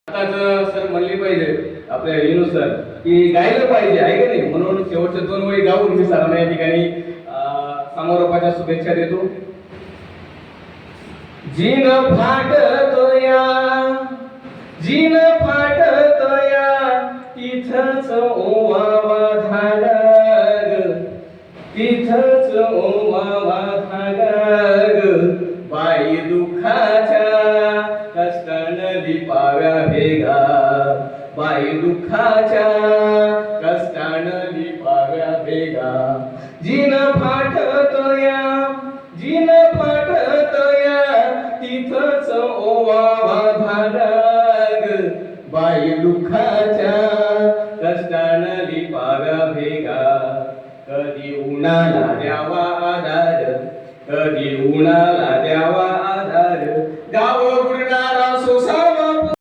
आताच सर म्हणली पाहिजे आपल्या विनू सर की गायला पाहिजे आहे का नाही, म्हणून शेवटच्या 2 वेळी गाऊन मी सरांना या ठिकाणी समारोपाच्या शुभेच्छा देतो. जीन फाटतोया जीन फाटतोया तिथंच ओवावा धागा ग, तिथंच ओवावा धागा ग, बाई दुःखाच्या कष्टानं लिपाव्या भेगा, बाई दुःखाच्या कष्टानं लिपाव्या भेगा. जीन फाटतोया जीन फाटतोया तिथंच ओवावा धागा ग, बाई दुःखाच्या कष्टानं लिपाव्या भेगा. कधी उन्हाला द्यावा आधार, कधी उन्हाला